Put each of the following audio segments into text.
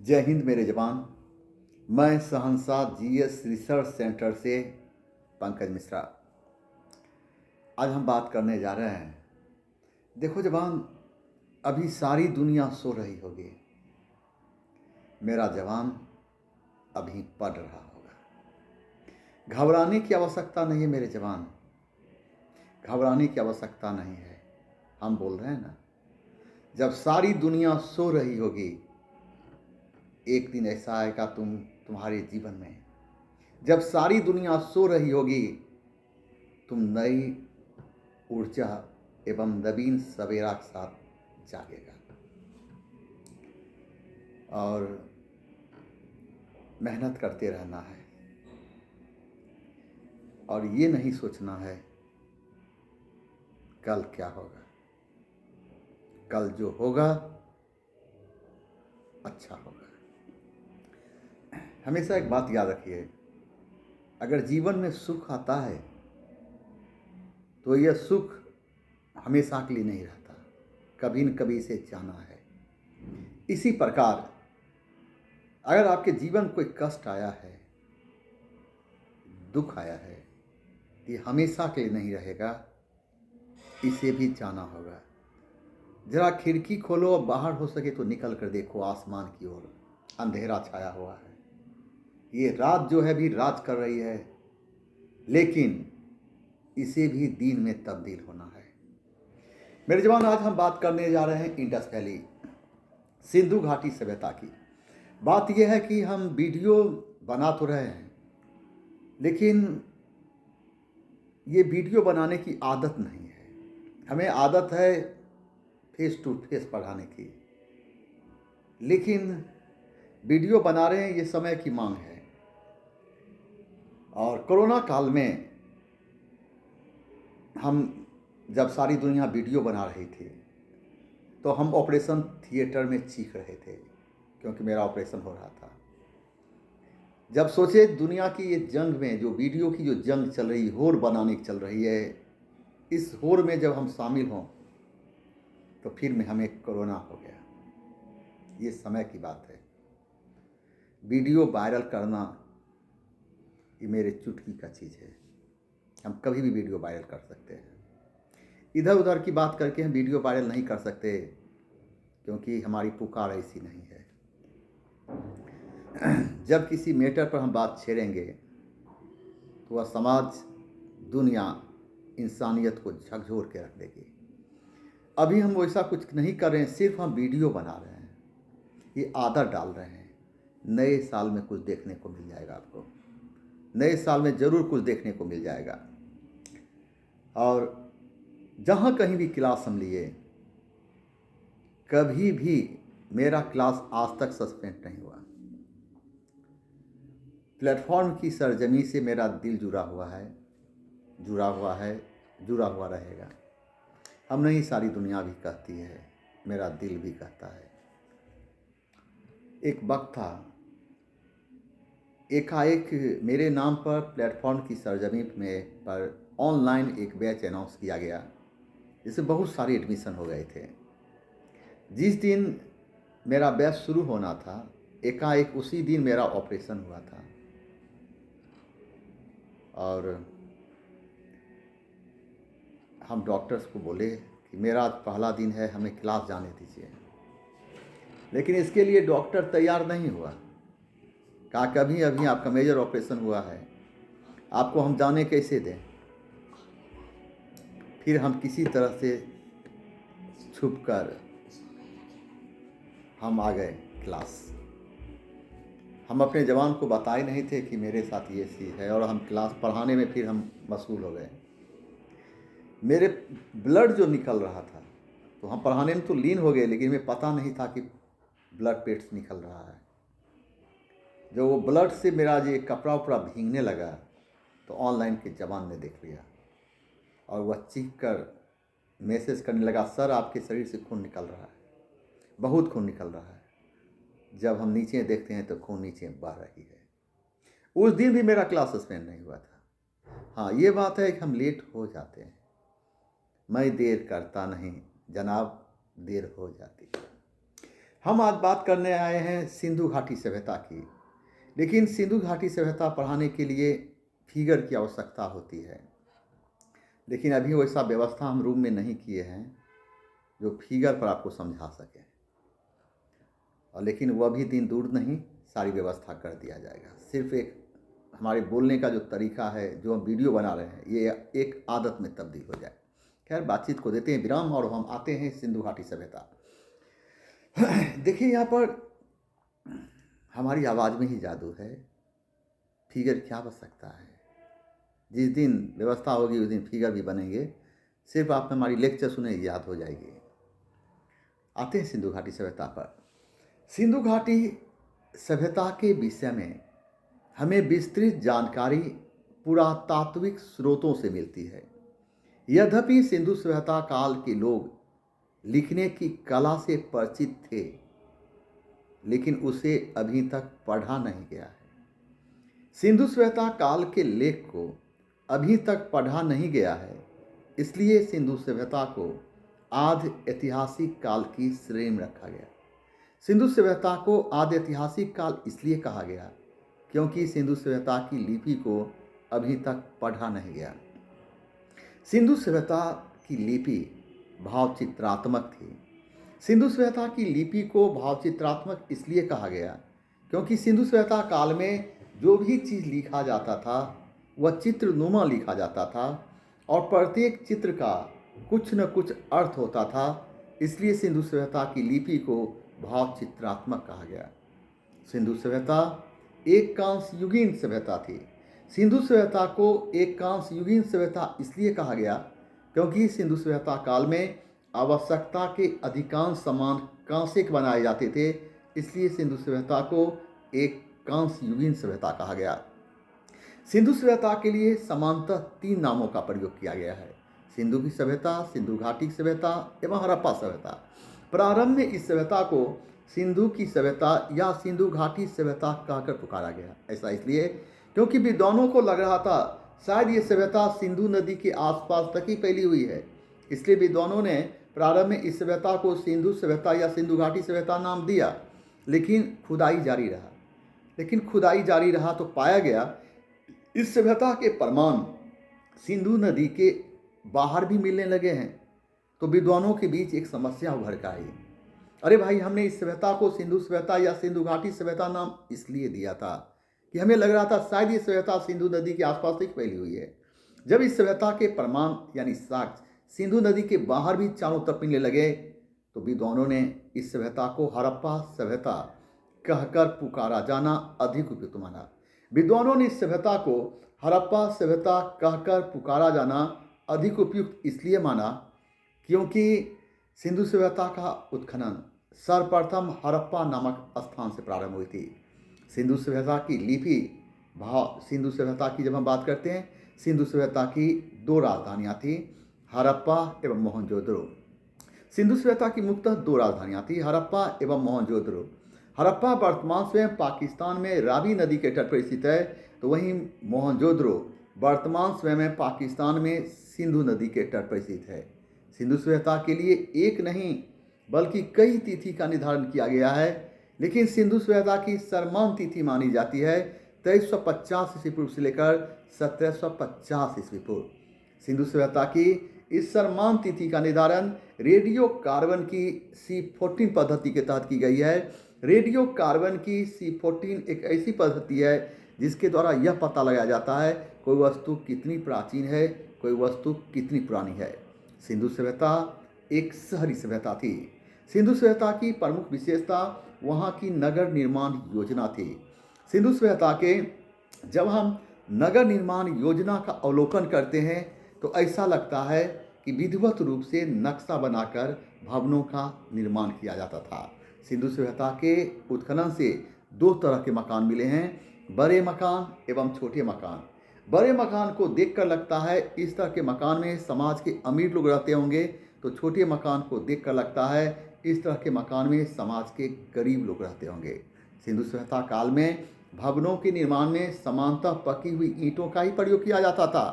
जय हिंद मेरे जवान। मैं शहंशाह जीएस रिसर्च सेंटर से पंकज मिश्रा। आज हम बात करने जा रहे हैं। देखो जवान, अभी सारी दुनिया सो रही होगी, मेरा जवान अभी पढ़ रहा होगा। घबराने की आवश्यकता नहीं है मेरे जवान, घबराने की आवश्यकता नहीं है। हम बोल रहे हैं ना, जब सारी दुनिया सो रही होगी, एक दिन ऐसा आएगा तुम्हारे जीवन में, जब सारी दुनिया सो रही होगी, तुम नई ऊर्जा एवं नवीन सवेरा के साथ जागेगा। और मेहनत करते रहना है और ये नहीं सोचना है कल क्या होगा। कल जो होगा अच्छा होगा। हमेशा एक बात याद रखिए, अगर जीवन में सुख आता है तो यह सुख हमेशा के लिए नहीं रहता, कभी न कभी इसे जाना है। इसी प्रकार अगर आपके जीवन कोई कष्ट आया है, दुख आया है, ये हमेशा के लिए नहीं रहेगा, इसे भी जाना होगा। जरा खिड़की खोलो और बाहर हो सके तो निकल कर देखो आसमान की ओर, अंधेरा छाया हुआ है। ये रात जो है भी राज कर रही है, लेकिन इसे भी दिन में तब्दील होना है। मेरे जवान, आज हम बात करने जा रहे हैं इंडस वैली, सिंधु घाटी सभ्यता की। बात यह है कि हम वीडियो बना तो रहे हैं, लेकिन ये वीडियो बनाने की आदत नहीं है। हमें आदत है फेस टू फेस पढ़ाने की, लेकिन वीडियो बना रहे हैं, ये समय की मांग है। और कोरोना काल में हम जब सारी दुनिया वीडियो बना रही थी तो हम ऑपरेशन थिएटर में चीख रहे थे, क्योंकि मेरा ऑपरेशन हो रहा था। जब सोचे दुनिया की ये जंग में, जो वीडियो की जो जंग चल रही, होड़ बनाने की चल रही है, इस होड़ में जब हम शामिल हों तो फिर में हमें कोरोना हो गया। ये समय की बात है। वीडियो वायरल करना ये मेरे चुटकी का चीज़ है। हम कभी भी वीडियो वायरल कर सकते हैं। इधर उधर की बात करके हम वीडियो वायरल नहीं कर सकते, क्योंकि हमारी पुकार ऐसी नहीं है। जब किसी मैटर पर हम बात छेड़ेंगे तो वह समाज, दुनिया, इंसानियत को झकझोर के रख देगी। अभी हम वैसा कुछ नहीं कर रहे हैं, सिर्फ हम वीडियो बना रहे हैं, ये आदत डाल रहे हैं। नए साल में कुछ देखने को मिल जाएगा आपको, नए साल में ज़रूर कुछ देखने को मिल जाएगा। और जहाँ कहीं भी क्लास हम लिए, कभी भी मेरा क्लास आज तक सस्पेंड नहीं हुआ। प्लेटफॉर्म की सरजमी से मेरा दिल जुड़ा हुआ है, जुड़ा हुआ है, जुड़ा हुआ रहेगा। हम नहीं, सारी दुनिया भी कहती है, मेरा दिल भी कहता है। एक वक्त था, एकाएक मेरे नाम पर प्लेटफॉर्म की सरजमी में पर ऑनलाइन एक बैच अनाउंस किया गया, जिससे बहुत सारे एडमिशन हो गए थे। जिस दिन मेरा बैच शुरू होना था, एकाएक उसी दिन मेरा ऑपरेशन हुआ था। और हम डॉक्टर्स को बोले कि मेरा पहला दिन है, हमें क्लास जाने दीजिए। लेकिन इसके लिए डॉक्टर तैयार नहीं हुआ। कहा कभी अभी आपका मेजर ऑपरेशन हुआ है, आपको हम जाने कैसे दें। फिर हम किसी तरह से छुपकर हम आ गए क्लास। हम अपने जवान को बताए नहीं थे कि मेरे साथ ये चीज़ है, और हम क्लास पढ़ाने में फिर हम मशगूल हो गए। मेरे ब्लड जो निकल रहा था, तो हम पढ़ाने में तो लीन हो गए, लेकिन हमें पता नहीं था कि ब्लड पेट से निकल रहा है। जब वो ब्लड से मेरा ये कपड़ा उपड़ा भीगने लगा, तो ऑनलाइन के जवान ने देख लिया और वह चीख कर मैसेज करने लगा, सर आपके शरीर से खून निकल रहा है, बहुत खून निकल रहा है। जब हम नीचे देखते हैं तो खून नीचे बह रही है। उस दिन भी मेरा क्लास सस्पेंड नहीं हुआ था। हाँ, ये बात है कि हम लेट हो जाते हैं। मैं देर करता नहीं जनाब, देर हो जाती है। हम आज बात करने आए हैं सिंधु घाटी सभ्यता की। लेकिन सिंधु घाटी सभ्यता पढ़ाने के लिए फिगर की आवश्यकता होती है, लेकिन अभी वैसा व्यवस्था हम रूम में नहीं किए हैं जो फिगर पर आपको समझा सके। और लेकिन वह भी दिन दूर नहीं, सारी व्यवस्था कर दिया जाएगा। सिर्फ एक हमारे बोलने का जो तरीका है, जो हम वीडियो बना रहे हैं, ये एक आदत में तब्दील हो जाए। खैर, बातचीत को देते हैं विराम और हम आते हैं सिंधु घाटी सभ्यता। देखिए, यहाँ पर हमारी आवाज़ में ही जादू है। फिगर क्या बन सकता है? जिस दिन व्यवस्था होगी उस दिन फिगर भी बनेंगे। सिर्फ आप हमारी लेक्चर सुने याद हो जाएगी। आते हैं सिंधु घाटी सभ्यता पर। सिंधु घाटी सभ्यता के विषय में हमें विस्तृत जानकारी पुरातात्विक स्रोतों से मिलती है। यद्यपि सिंधु सभ्यता काल के लोग लिखने की कला से परिचित थे, लेकिन उसे अभी तक पढ़ा नहीं गया है। सिंधु सभ्यता काल के लेख को अभी तक पढ़ा नहीं गया है, इसलिए सिंधु सभ्यता को आद्य ऐतिहासिक काल की श्रेणी में रखा गया। सिंधु सभ्यता को आद्य ऐतिहासिक काल इसलिए कहा गया क्योंकि सिंधु सभ्यता की लिपि को अभी तक पढ़ा नहीं गया। सिंधु सभ्यता की लिपि भावचित्रात्मक थी। सिंधु सभ्यता की लिपि को भावचित्रात्मक इसलिए कहा गया क्योंकि सिंधु सभ्यता काल में जो भी चीज़ लिखा जाता था वह चित्रनुमा लिखा जाता था और प्रत्येक चित्र का कुछ न कुछ अर्थ होता था। इसलिए सिंधु सभ्यता की लिपि को भावचित्रात्मक कहा गया। सिंधु सभ्यता एक कांस युगीन सभ्यता थी। सिंधु सभ्यता को एक कांस युगीन सभ्यता इसलिए कहा गया क्योंकि सिंधु सभ्यता काल में आवश्यकता के अधिकांश सामान कांसे के बनाए जाते थे। इसलिए सिंधु सभ्यता को एक कांस युगीन सभ्यता कहा गया। सिंधु सभ्यता के लिए समानतः 3 नामों का प्रयोग किया गया है: सिंधु की सभ्यता, सिंधु घाटी सभ्यता एवं हड़प्पा सभ्यता। प्रारंभ में इस सभ्यता को सिंधु की सभ्यता या सिंधु घाटी सभ्यता कहकर पुकारा गया। ऐसा इसलिए क्योंकि विद्वानों को लग रहा था शायद ये सभ्यता सिंधु नदी के आसपास तक ही फैली हुई है। इसलिए विद्वानों ने प्रारंभ में इस सभ्यता को सिंधु सभ्यता या सिंधु घाटी सभ्यता नाम दिया। लेकिन खुदाई जारी रहा तो पाया गया इस सभ्यता के प्रमाण सिंधु नदी के बाहर भी मिलने लगे हैं। तो विद्वानों के बीच एक समस्या उभर कर आई। अरे भाई, हमने इस सभ्यता को सिंधु सभ्यता या सिंधु घाटी सभ्यता नाम इसलिए दिया था कि हमें लग रहा था शायद ये सभ्यता सिंधु नदी के आसपास ही फैली हुई है। जब इस सभ्यता के प्रमाण यानी साक्ष्य सिंधु नदी के बाहर भी चारों तरफ मिलने लगे तो विद्वानों ने इस सभ्यता को हड़प्पा सभ्यता कहकर पुकारा जाना अधिक उपयुक्त माना। विद्वानों ने इस सभ्यता को हड़प्पा सभ्यता कहकर पुकारा जाना अधिक उपयुक्त इसलिए माना क्योंकि सिंधु सभ्यता का उत्खनन सर्वप्रथम हड़प्पा नामक स्थान से प्रारंभ हुई थी। सिंधु सभ्यता की लिपि सिंधु सभ्यता की जब हम बात करते हैं, सिंधु सभ्यता की 2 राजधानियाँ थी, हड़प्पा एवं मोहनजोदड़ो। सिंधु सभ्यता की मुख्यतः 2 राजधानियाँ थी, हड़प्पा एवं मोहनजोदड़ो। हड़प्पा वर्तमान स्वयं पाकिस्तान में रावी नदी के तट पर स्थित है, तो वहीं मोहनजोदड़ो वर्तमान स्वयं में पाकिस्तान में सिंधु नदी के तट पर स्थित है। सिंधु सभ्यता के लिए एक नहीं बल्कि कई तिथि का निर्धारण किया गया है, लेकिन सिंधु सभ्यता की सर्वमान्य तिथि मानी जाती है 2350 ईस्वी पूर्व से लेकर 1750 ईस्वी पूर्व। सिंधु सभ्यता की इस सर्वमान्य तिथि का निर्धारण रेडियो कार्बन की C14 पद्धति के तहत की गई है। रेडियो कार्बन की C14 एक ऐसी पद्धति है जिसके द्वारा यह पता लगाया जाता है कोई वस्तु कितनी प्राचीन है, कोई वस्तु कितनी पुरानी है। सिंधु सभ्यता एक शहरी सभ्यता थी। सिंधु सभ्यता की प्रमुख विशेषता वहाँ की नगर निर्माण योजना थी। सिंधु सभ्यता के जब हम नगर निर्माण योजना का अवलोकन करते हैं तो ऐसा लगता है कि विधिवत रूप से नक्शा बनाकर भवनों का निर्माण किया जाता था। सिंधु सभ्यता के उत्खनन से 2 तरह के मकान मिले हैं, बड़े मकान एवं छोटे मकान। बड़े मकान को देखकर लगता है इस तरह के मकान में समाज के अमीर लोग रहते होंगे, तो छोटे मकान को देखकर लगता है इस तरह के मकान में समाज के गरीब लोग रहते होंगे। सिंधु सभ्यता काल में भवनों के निर्माण में समानतः पकी हुई ईंटों का ही प्रयोग किया जाता था।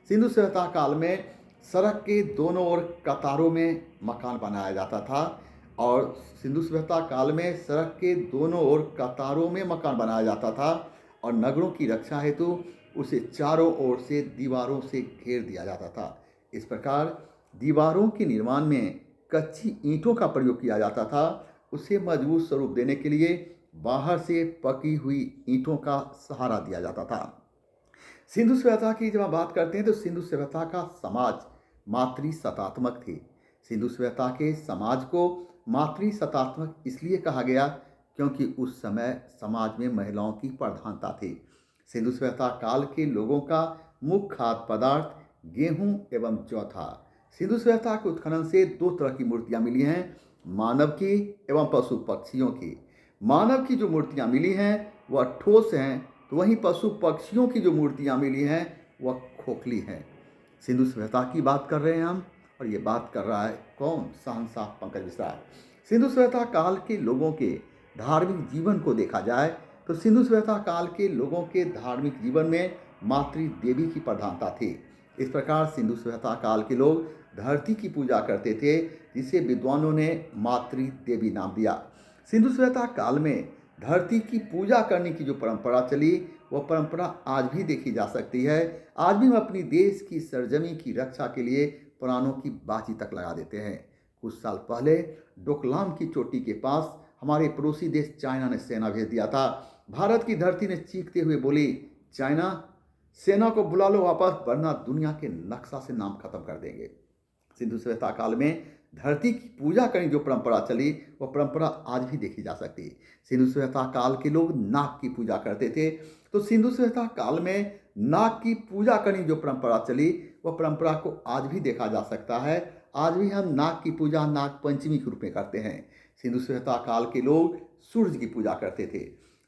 सिंधु सभ्यता काल में सड़क के दोनों ओर कतारों में मकान बनाया जाता था और सिंधु सभ्यता काल में सड़क के दोनों ओर कतारों में मकान बनाया जाता था और नगरों की रक्षा हेतु उसे चारों ओर से दीवारों से घेर दिया जाता था। इस प्रकार दीवारों के निर्माण में कच्ची ईंटों का प्रयोग किया जाता था। उसे मजबूत स्वरूप देने के लिए बाहर से पकी हुई ईंटों का सहारा दिया जाता था। सिंधु सभ्यता की जब हम बात करते हैं तो सिंधु सभ्यता का समाज मातृसत्तात्मक थी। सिंधु सभ्यता के समाज को मातृसत्तात्मक इसलिए कहा गया क्योंकि उस समय समाज में महिलाओं की प्रधानता थी। सिंधु सभ्यता काल के लोगों का मुख्य खाद्य पदार्थ गेहूं एवं जौ था। सिंधु सभ्यता के उत्खनन से दो तरह की मूर्तियां मिली हैं, मानव की एवं पशु पक्षियों की। मानव की जो मूर्तियां मिली हैं वह ठोस हैं, तो वहीं पशु पक्षियों की जो मूर्तियां मिली हैं वह खोखली हैं। सिंधु सभ्यता की बात कर रहे हैं हम, और ये बात कर रहा है कौन? शहंशाह पंकज मिश्रा। सिंधु सभ्यता काल के लोगों के धार्मिक जीवन को देखा जाए तो सिंधु सभ्यता काल के लोगों के धार्मिक जीवन में मातृ देवी की प्रधानता थी। इस प्रकार सिंधु सभ्यता काल के लोग धरती की पूजा करते थे, जिसे विद्वानों ने मातृ देवी नाम दिया। सिंधु सभ्यता काल में धरती की पूजा करने की जो परंपरा चली वह परंपरा आज भी देखी जा सकती है। आज भी हम अपनी देश की सरजमी की रक्षा के लिए प्राणों की बाजी तक लगा देते हैं। कुछ साल पहले डोकलाम की चोटी के पास हमारे पड़ोसी देश चाइना ने सेना भेज दिया था। भारत की धरती ने चीखते हुए बोली, चाइना सेना को बुला लो वापस, वरना दुनिया के नक्शा से नाम खत्म कर देंगे। सिंधु सभ्यता काल में धरती की पूजा करने जो परंपरा चली वह परंपरा आज भी देखी जा सकती है। सिंधु सभ्यता काल के लोग नाग की पूजा करते थे, तो सिंधु सभ्यता काल में नाग की पूजा करने जो परंपरा चली वह परंपरा को आज भी देखा जा सकता है। आज भी हम नाग की पूजा नाग पंचमी के रूप में करते हैं। सिंधु सभ्यता काल के लोग सूर्य की पूजा करते थे,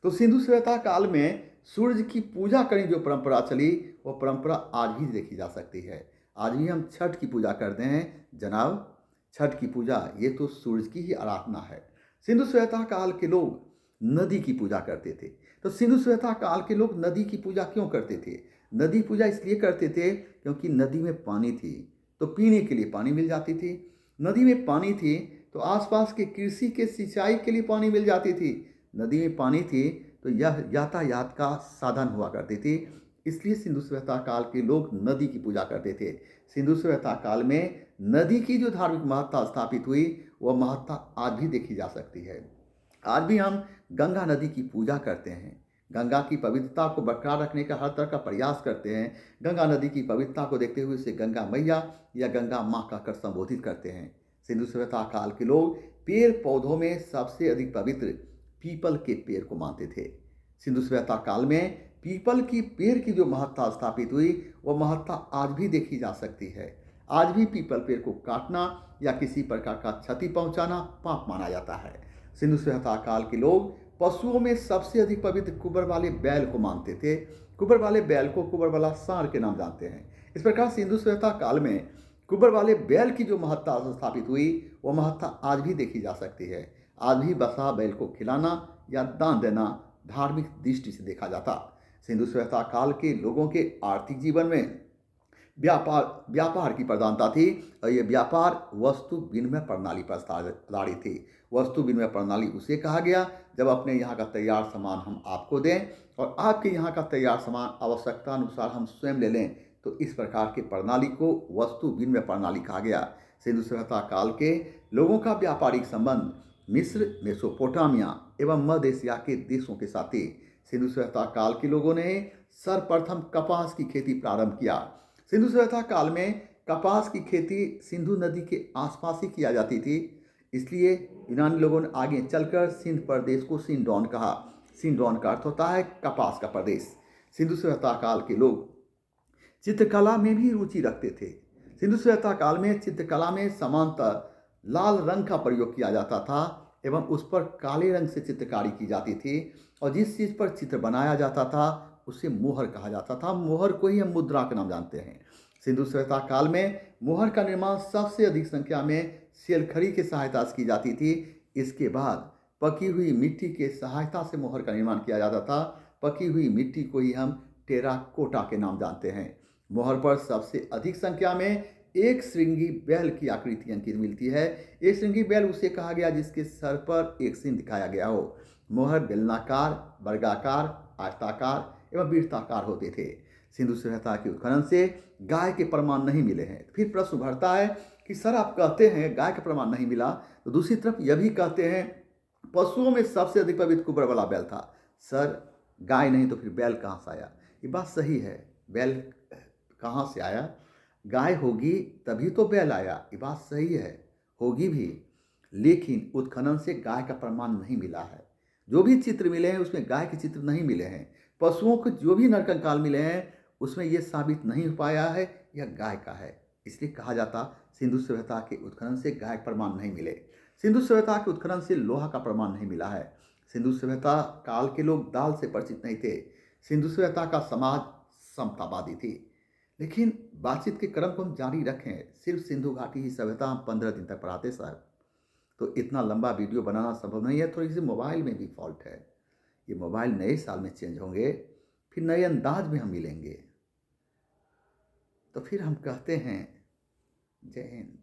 तो सिंधु सभ्यता काल में सूर्य की पूजा करने जो परंपरा चली वह परंपरा आज भी देखी जा सकती है। आज भी हम छठ की पूजा करते हैं जनाब। छठ की पूजा ये तो सूरज की ही आराधना है। सिंधु सभ्यता काल के लोग नदी की पूजा करते थे, तो सिंधु सभ्यता काल के लोग नदी की पूजा क्यों करते थे? नदी पूजा इसलिए करते थे क्योंकि नदी में पानी थी तो पीने के लिए पानी मिल जाती थी। नदी में पानी थी तो आसपास के कृषि के सिंचाई के लिए पानी मिल जाती थी। नदी में पानी थी तो यह यातायात का साधन हुआ करती थी। इसलिए सिंधु सभ्यता काल के लोग नदी की पूजा करते थे। सिंधु सभ्यता काल में नदी की जो धार्मिक महत्ता स्थापित हुई वह महत्ता आज भी देखी जा सकती है। आज भी हम गंगा नदी की पूजा करते हैं, गंगा की पवित्रता को बरकरार रखने का हर तरह का प्रयास करते हैं। गंगा नदी की पवित्रता को देखते हुए उसे गंगा मैया या गंगा माँ कहकर संबोधित करते हैं। सिंधु सभ्यता काल के लोग पेड़ पौधों में सबसे अधिक पवित्र पीपल के पेड़ को मानते थे। सिंधु सभ्यता काल में पीपल की पेड़ की जो महत्ता स्थापित हुई वह महत्ता आज भी देखी जा सकती है। आज भी पीपल पेड़ को काटना या किसी प्रकार का क्षति पहुंचाना पाप माना जाता है। सिंधु सभ्यता काल के लोग पशुओं में सबसे अधिक पवित्र कुबर वाले बैल को मानते थे। कुबर वाले बैल को कुबर वाला सांड के नाम जानते हैं। इस प्रकार सिंधु सभ्यता काल में कुबर वाले बैल की जो महत्ता स्थापित हुई वह महत्ता आज भी देखी जा सकती है। आज भी बसा बैल को खिलाना या दान देना धार्मिक दृष्टि से देखा जाता। सिंधु सभ्यता काल के लोगों के आर्थिक जीवन में व्यापार की प्रधानता थी और यह व्यापार वस्तु विनिमय प्रणाली पर आधारित थी। वस्तु विनिमय प्रणाली उसे कहा गया जब अपने यहाँ का तैयार सामान हम आपको दें और आपके यहाँ का तैयार सामान आवश्यकता अनुसार हम स्वयं ले लें, तो इस प्रकार की प्रणाली को वस्तु विनिमय प्रणाली कहा गया। सिंधु सभ्यता काल के लोगों का व्यापारिक संबंध मिस्र, मेसोपोटामिया एवं मध्य एशिया के देशों के साथ थी। सिंधु सभ्यता काल के लोगों ने सर्वप्रथम कपास की खेती प्रारंभ किया। सिंधु सभ्यता काल में कपास की खेती सिंधु नदी के आसपास ही किया जाती थी, इसलिए यूनानी लोगों ने आगे चलकर सिंध प्रदेश को सिंडोन कहा। सिंडोन का अर्थ होता है कपास का प्रदेश। सिंधु सभ्यता काल के लोग चित्रकला में भी रुचि रखते थे। सिंधु सभ्यता काल में चित्रकला में सामान्यतः लाल रंग का प्रयोग किया जाता था एवं उस पर काले रंग से चित्रकारी की जाती थी और जिस चीज़ पर चित्र बनाया जाता था उसे मोहर कहा जाता था। मोहर को ही हम मुद्रा के नाम जानते हैं। सिंधु सभ्यता काल में मोहर का निर्माण सबसे अधिक संख्या में सेलखड़ी की सहायता से की जाती थी। इसके बाद पकी हुई मिट्टी के सहायता से मोहर का निर्माण किया जाता था। पकी हुई मिट्टी को ही हम टेराकोटा के नाम जानते हैं। मोहर पर सबसे अधिक संख्या में एक श्रृंगी बैल की आकृति अंकित मिलती है। एक श्रृंगी बैल उसे कहा गया जिसके सर पर एक सिंह दिखाया गया हो। मोहर बेलनाकार, वर्गाकार, आयताकार एवं वृत्ताकार होते थे। सिंधु सभ्यता के उत्खनन से गाय के प्रमाण नहीं मिले हैं। फिर प्रश्न उभरता है कि सर आप कहते हैं गाय का प्रमाण नहीं मिला, तो दूसरी तरफ यह भी कहते हैं पशुओं में सबसे अधिक पवित्र कुबर वाला बैल था। सर गाय नहीं तो फिर बैल कहाँ से आया? ये बात सही है, बैल कहाँ से आया? गाय होगी तभी तो बैल आया, ये बात सही है, होगी भी, लेकिन उत्खनन से गाय का प्रमाण नहीं मिला है। जो भी चित्र मिले हैं उसमें गाय के चित्र नहीं मिले हैं। पशुओं को जो भी नरकंकाल मिले हैं उसमें यह साबित नहीं हो पाया है यह गाय का है। इसलिए कहा जाता सिंधु सभ्यता के उत्खनन से गाय का प्रमाण नहीं मिले। सिंधु सभ्यता के उत्खनन से लोहा का प्रमाण नहीं मिला है। सिंधु सभ्यता काल के लोग दाल से परिचित नहीं थे। सिंधु सभ्यता का समाज समतावादी थी। लेकिन बातचीत के क्रम को हम जारी रखें, सिर्फ सिंधु घाटी की सभ्यता हम 15 दिन तक पढ़ाते साहब, तो इतना लंबा वीडियो बनाना संभव नहीं है। थोड़ी सी मोबाइल में भी फॉल्ट है। ये मोबाइल नए साल में चेंज होंगे, फिर नए अंदाज में हम मिलेंगे। तो फिर हम कहते हैं जय हिंद।